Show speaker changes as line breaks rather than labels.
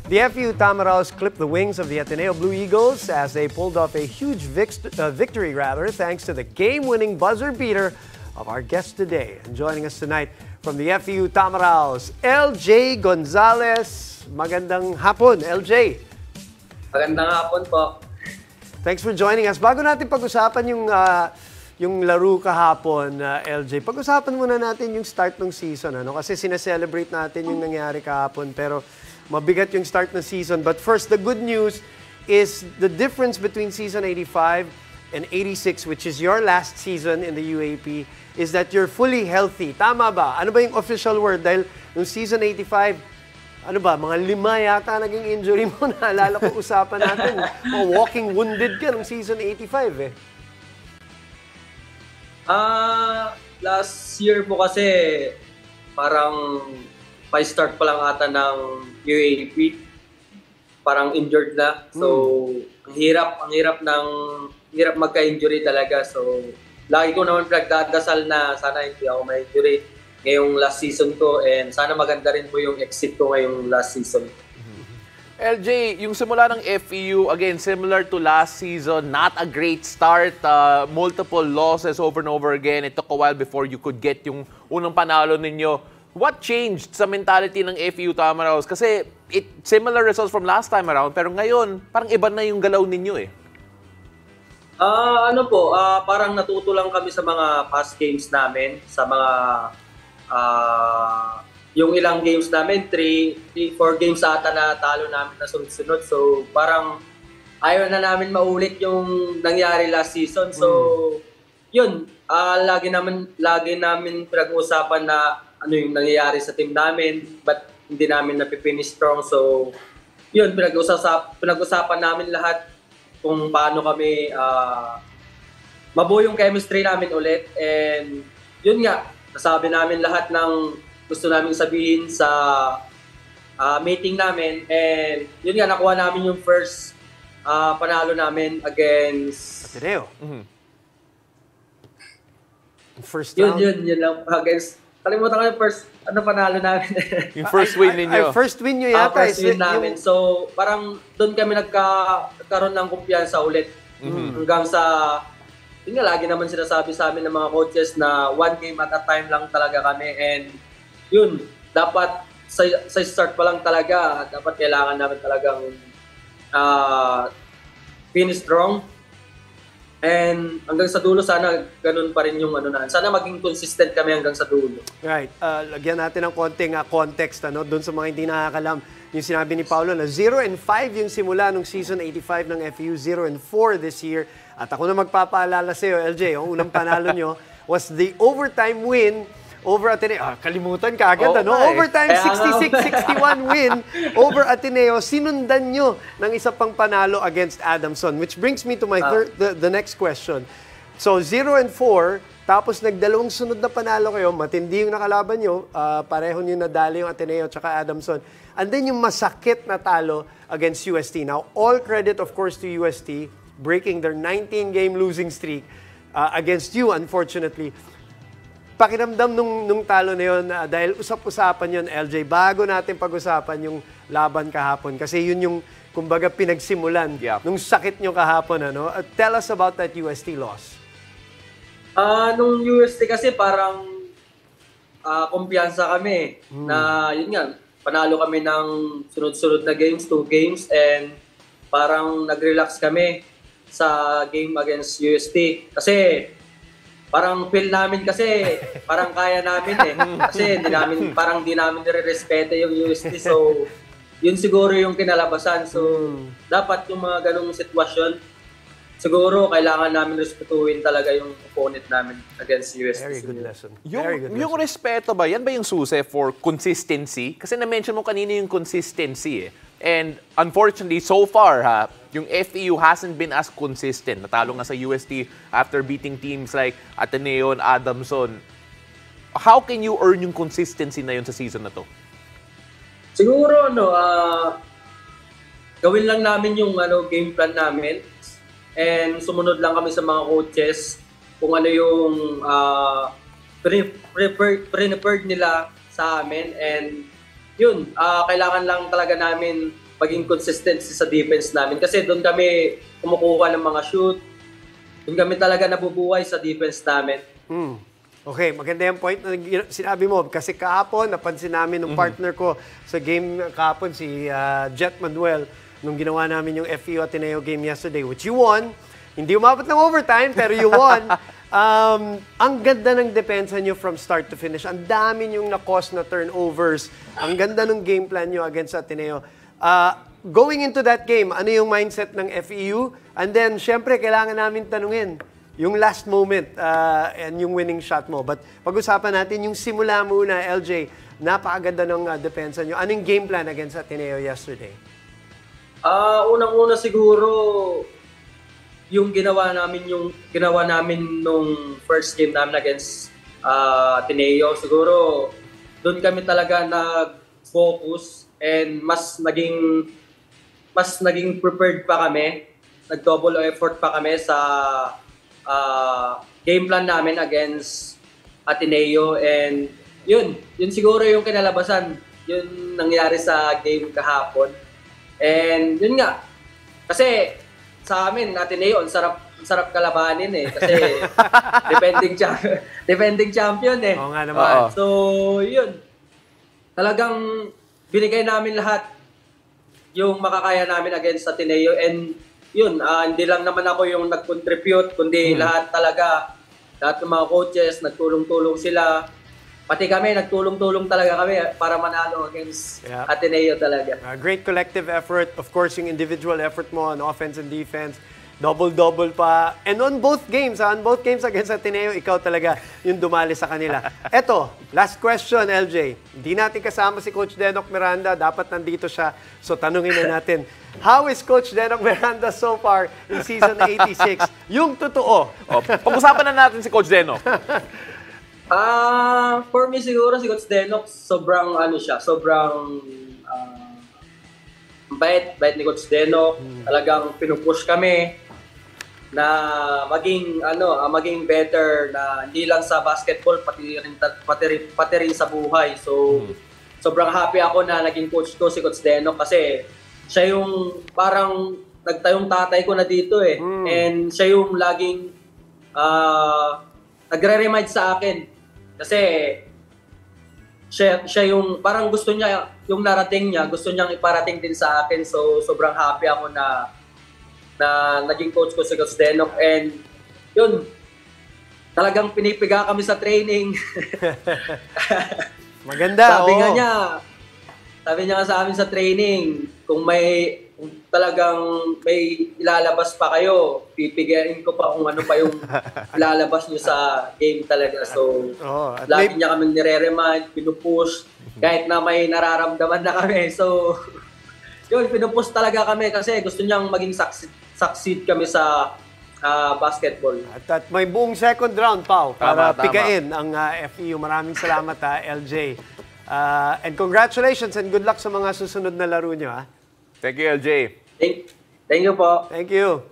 The FEU Tamaraos clipped the wings of the Ateneo Blue Eagles as they pulled off a huge victory thanks to the game-winning buzzer beater of our guest today. And joining us tonight from the FEU Tamaraos, LJ Gonzalez. Magandang hapon, LJ.
Magandang hapon po.
Thanks for joining us. Bago natin pag-usapan yung laro kahapon, LJ, pag-usapan muna natin yung start ng season. Kasi sineselebrate natin yung nangyari kahapon, pero mabigat yung start ng season. But first, the good news is the difference between season 85 and 86, which is your last season in the UAP, is that you're fully healthy. Tama ba? Ano ba yung official word? Dahil nung season 85, ano ba, mga 5 yata naging injury mo. Naalala ko usapan natin. Mga walking wounded ka nung season 85 eh.
Last year po kasi parang pa-start pa lang ata ng UAP. Parang injured na. So, ang hirap magka-injury talaga. So, lagi ko naman pinagdadasal na sana hindi ako ma-injury ngayong last season ko, and sana maganda rin po yung exit ko ngayong last season.
LJ, yung simula ng FEU, again, similar to last season, not a great start, multiple losses over and over again. It took a while before you could get yung unang panalo ninyo. What changed sa mentality ng FEU Tamaraos? Kasi similar results from last time around, pero ngayon, parang iba na yung galaw ninyo eh.
Parang natuto lang kami sa mga past games namin, sa mga yung ilang games namin, 4 games ata na talo namin na sunod-sunod. So parang ayaw na namin maulit yung nangyari last season. So yun, lagi namin pinag-uusapan na ano yung nangyayari sa team namin, but hindi namin napipinish strong. So yun, pinag-usapan namin lahat kung paano kami mabuo yung chemistry namin ulit. And yun nga, nasabi namin lahat ng gusto namin sabihin sa meeting namin. And yun nga, nakuha namin yung first panalo namin against
Ateneo. First round?
Yun lang. Against, kalimutan ko yung first panalo namin.
Yung first win ninyo.
First win nyo yata.
First win namin. So, parang doon kami nagkaroon ng kumpiyansa ulit. Hanggang sa, yun nga, lagi naman sinasabi sa amin ng mga coaches na one game at a time lang talaga kami. And yun, dapat sa start pa lang talaga, dapat kailangan namin talagang finish strong. And hanggang sa dulo, sana ganun pa rin yung sana maging consistent kami hanggang sa dulo.
Right. Lagyan natin ng konting context doon sa mga hindi nakakalam. Yung sinabi ni Paulo na 0-5 yung simula nung season 85 ng FEU, 0-4 this year. At ako na magpapaalala sa iyo, LJ, yung unang panalo nyo was the overtime win over Ateneo. Kalimutan ka agad, Overtime 66-61 win over Ateneo. Sinundan nyo ng isa pang panalo against Adamson, which brings me to my the next question. So, 0-4, tapos nagdalawang sunod na panalo kayo, matindi yung nakalaban nyo, pareho nyo nadali yung Ateneo at Adamson. And then yung masakit na talo against UST. Now, all credit, of course, to UST, breaking their 19-game losing streak against you, unfortunately. Pakiramdam nung talo na yun, dahil usap-usapan yun, LJ, bago natin pag-usapan yung laban kahapon. Kasi yun yung, kumbaga, pinagsimulan nung sakit nyo kahapon. Tell us about that UST loss.
Nung UST kasi parang kumpiyansa kami na, yun nga, panalo kami ng sunod-sunod na games, 2 games, and parang nag-relax kami sa game against UST. Kasi parang feel namin kasi parang kaya namin eh. Kasi di namin nire-respeto yung UST. So, yun siguro yung kinalabasan. So, dapat yung mga ganung sitwasyon, siguro kailangan namin respetuhin talaga yung opponent namin against UST.
Very good lesson.
Yung respeto ba, yan ba yung susi for consistency? Kasi na-mention mo kanina yung consistency eh. And unfortunately, so far, yung FEU hasn't been as consistent. Natalo nga sa UST after beating teams like Ateneo and Adamson. How can you earn yung consistency na yun sa season na to?
Siguro, gawin lang namin yung game plan namin. And sumunod lang kami sa mga coaches kung ano yung prepared nila sa amin. And yun, kailangan lang talaga namin maging consistency sa defense namin. Kasi doon kami kumukuha ng mga shoot. Doon kami talaga nabubuhay sa defense namin.
Okay, maganda yung point na sinabi mo. Kasi kahapon, napansin namin ng partner ko sa game kahapon, si Jet Manuel, nung ginawa namin yung FEU Ateneo game yesterday, which you won. Hindi umabot ng overtime, pero you won. Ang ganda ng depensa nyo from start to finish. Ang dami yung na-cause na turnovers. Ang ganda ng game plan nyo against Ateneo. Going into that game, ano yung mindset ng FEU? And then, syempre, kailangan namin tanungin yung last moment and yung winning shot mo. But pag-usapan natin yung simula muna, LJ. Napakaganda ng depensa nyo. Anong game plan against Ateneo yesterday?
Unang-una siguro, yung ginawa namin nung first game namin against Ateneo. Siguro, doon kami talaga nag-focus and mas naging prepared pa kami. Nag-double effort pa kami sa game plan namin against Ateneo, and yun siguro yung kinalabasan, yun nangyari sa game kahapon. And yun nga, kasi sa amin, Ateneo, ang sarap kalabanin kasi defending champion
Oo nga naman.
So yun, talagang binigay namin lahat yung makakaya namin against Ateneo, and yun, hindi lang naman ako yung nag-contribute, kundi lahat ng mga coaches, nagtulong-tulong sila. Pati kami, nagtulong-tulong talaga kami para manalo against Ateneo talaga.
Great collective effort. Of course, yung individual effort mo on offense and defense. Double-double pa. And on both games against Ateneo, ikaw talaga yung dumali sa kanila. Eto, last question, LJ. Hindi natin kasama si Coach Denok Miranda. Dapat nandito siya. So, tanungin na natin. How is Coach Denok Miranda so far in season 86? Yung totoo.
Pag-usapan na natin si Coach Denok.
For me siguro si Coach Denok, sobrang bait ni Coach Denok. Talagang pinupush kami na maging better, na hindi lang sa basketball, pati rin sa buhay. So sobrang happy ako na naging coach ko si Coach Denok, kasi siya yung parang nagtayong tatay ko na dito and siya yung laging nagre-remind sa akin, kasi siya yung parang gusto niya, yung narating niya, gusto niyang iparating din sa akin. So sobrang happy ako na naging coach ko si Coach Denok, and yun, talagang pinipiga kami sa training.
Maganda,
Sabi niya sa amin sa training, kung talagang may ilalabas pa kayo, pipigain ko pa kung ano pa yung ilalabas niyo sa game talaga. So, lagi niya kaming nire-remind, pinupush, kahit na may nararamdaman na kami. So, yun, pinupush talaga kami kasi gusto niyang maging succeed kami sa basketball.
At may buong second round, Pao, para pigain ang FEU. Maraming salamat, LJ. And congratulations and good luck sa mga susunod na laro nyo.
Thank you, LJ.
Thank you po.
Thank you.